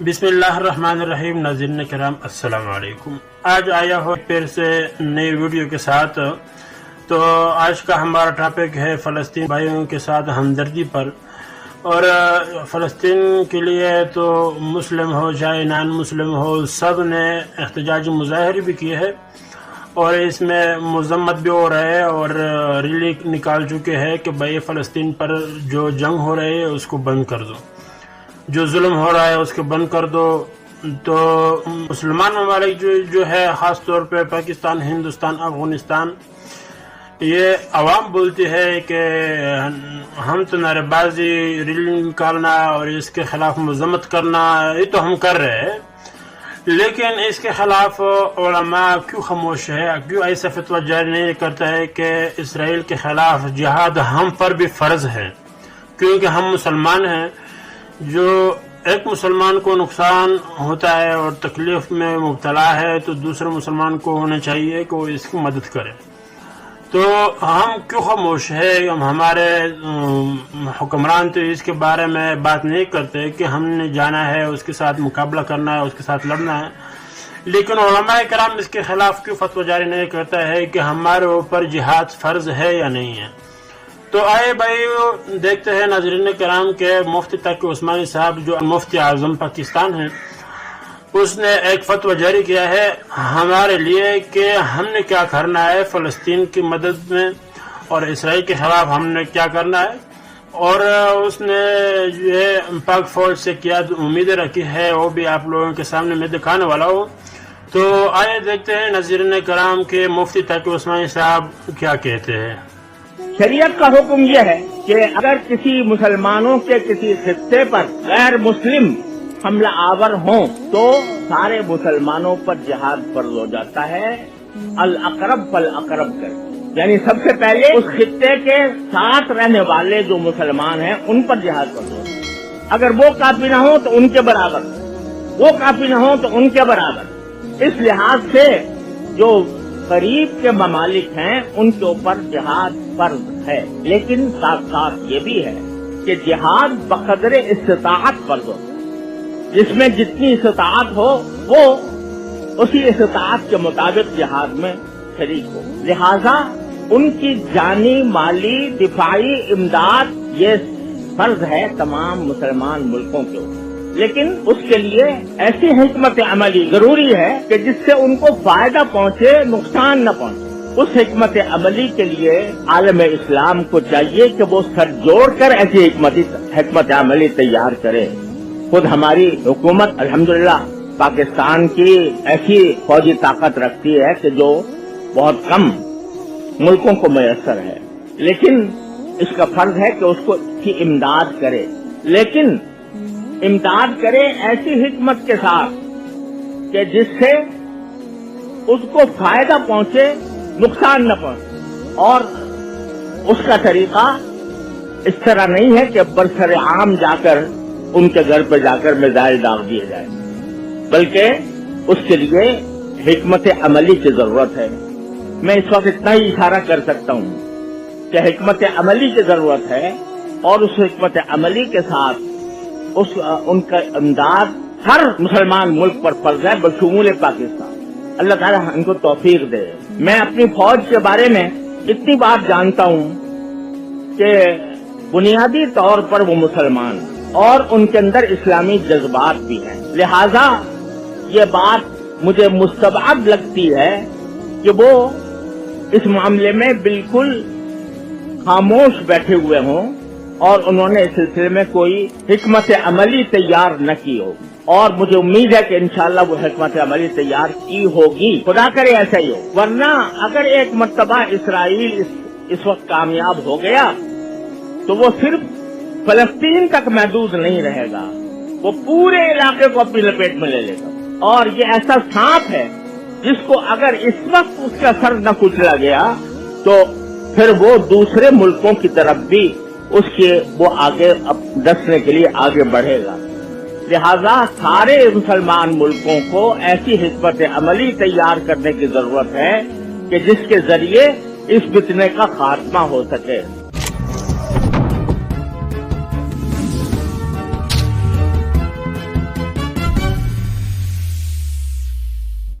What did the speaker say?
बिस्मिल्लाहिर्रहमानिर्रहीम। नाज़रीन किराम अस्सलाम वालेकुम। आज आया हो फिर से नई वीडियो के साथ। तो आज का हमारा टॉपिक है फ़लस्तीन भाइयों के साथ हमदर्दी पर। और फ़लस्तीन के लिए तो मुस्लिम हो चाहे नॉन मुस्लिम हो, सब ने एहतजाजी मुज़ाहरे भी किए हैं और इसमें मज़म्मत भी हो रहा है और रैली निकाल चुके हैं कि भाई फ़लस्तीन पर जो जंग हो रही है उसको बंद कर दो, जो जुल्म हो रहा है उसको बंद कर दो। तो मुसलमान ममालिक जो है, ख़ास तौर पे पाकिस्तान, हिंदुस्तान, अफगानिस्तान, ये अवाम बोलती है कि हम तो नारेबाजी, रैली निकालना और इसके ख़िलाफ़ मज़म्मत करना ये तो हम कर रहे हैं, लेकिन इसके ख़िलाफ़ उलमा क्यों खामोश है, क्यों ऐसा फतवा जारी नहीं करता है कि इसराइल के ख़िलाफ़ जिहाद हम पर भी फ़र्ज़ है, क्योंकि हम मुसलमान हैं। जो एक मुसलमान को नुकसान होता है और तकलीफ में मुब्तला है तो दूसरे मुसलमान को होना चाहिए कि वो इसकी मदद करे। तो हम क्यों खामोश है? हमारे हुक्मरान तो इसके बारे में बात नहीं करते कि हमने जाना है, उसके साथ मुकाबला करना है, उसके साथ लड़ना है, लेकिन उलमाए किराम इसके खिलाफ क्यों फतवा जारी नहीं करता है कि हमारे ऊपर जिहाद फ़र्ज है या नहीं है। तो आए भाई देखते हैं नाज़रीन किराम के मुफ्ती तकी उस्मानी साहब, जो मुफ्ती आज़म पाकिस्तान है, उसने एक फतवा जारी किया है हमारे लिए कि हमने क्या करना है फ़लस्तीन की मदद में और इसराइल के खिलाफ हमने क्या करना है। और उसने जो है पाक फौज से क्या उम्मीदें रखी है वो भी आप लोगों के सामने मैं दिखाने वाला हूँ। तो आइए देखते हैं नाज़रीन किराम के मुफ्ती तकी उस्मानी साहब क्या कहते हैं। शरीयत का हुक्म यह है कि अगर किसी मुसलमानों के किसी खित्ते पर गैर मुस्लिम हमला आवर हों तो सारे मुसलमानों पर जिहाद फर्ज हो जाता है। अल अकरब फल अकरब कर, यानी सबसे पहले उस खित्ते के साथ रहने वाले जो मुसलमान हैं उन पर जिहाद फर्ज होता है। अगर वो काफी न हो तो उनके बराबर, वो काफी न हो तो उनके बराबर। इस लिहाज से जो करीब के ममालिक हैं उनके ऊपर जिहाद फर्ज है, लेकिन साथ साथ ये भी है कि जिहाद बक़दरे इस्तिताअत फर्ज हो, जिसमें जितनी इस्तिताअत हो वो उसी इस्तिताअत के मुताबिक जिहाद में शरीक हो। लिहाजा उनकी जानी, माली, दिफाई इमदाद ये फर्ज है तमाम मुसलमान मुल्कों के ऊपर, लेकिन उसके लिए ऐसी हिकमत अमली जरूरी है कि जिससे उनको फायदा पहुंचे, नुकसान न पहुंचे। उस हिकमत अमली के लिए आलम इस्लाम को चाहिए कि वो सर जोड़कर ऐसी हिकमत अमली तैयार करे। खुद हमारी हुकूमत अल्हम्दुलिल्लाह पाकिस्तान की ऐसी फौजी ताकत रखती है कि जो बहुत कम मुल्कों को मैसर है, लेकिन इसका फर्ज है कि उसको की इमदाद करे, लेकिन इमदाद करे ऐसी हिकमत के साथ कि जिससे उसको फायदा पहुंचे, नुकसान न पहुंचे। और उसका तरीका इस तरह नहीं है कि बरसरे आम जाकर उनके घर पर जाकर मिसाइल दाग दिए जाए, बल्कि उसके लिए हिकमत अमली की जरूरत है। मैं इस वक्त इतना ही इशारा कर सकता हूं कि हिकमत अमली की जरूरत है और उस हिकमत अमली के साथ उनका इमदाद हर मुसलमान मुल्क पर फर्ज है बशमूल पाकिस्तान। अल्लाह ताला इनको तौफीक दे। मैं अपनी फौज के बारे में इतनी बात जानता हूँ कि बुनियादी तौर पर वो मुसलमान और उनके अंदर इस्लामी जज्बात भी हैं। लिहाजा ये बात मुझे मुस्तबअद लगती है कि वो इस मामले में बिल्कुल खामोश बैठे हुए हों और उन्होंने इस सिलसिले में कोई हिकमत अमली तैयार न की हो। और मुझे उम्मीद है कि इंशाअल्लाह वो हिकमत अमली तैयार की होगी, खुदा करे ऐसा ही हो। वरना अगर एक मर्तबा इसराइल इस वक्त कामयाब हो गया तो वो सिर्फ फलस्तीन तक महदूद नहीं रहेगा, वो पूरे इलाके को अपनी लपेट में ले लेगा। और ये ऐसा सांप है जिसको अगर इस वक्त उसका सर न कुचला गया तो फिर वो दूसरे मुल्कों की तरफ भी उसके वो आगे अब डसने के लिए आगे बढ़ेगा। लिहाजा सारे मुसलमान मुल्कों को ऐसी हिकमत अमली तैयार करने की जरूरत है कि जिसके जरिए इस फितने का खात्मा हो सके।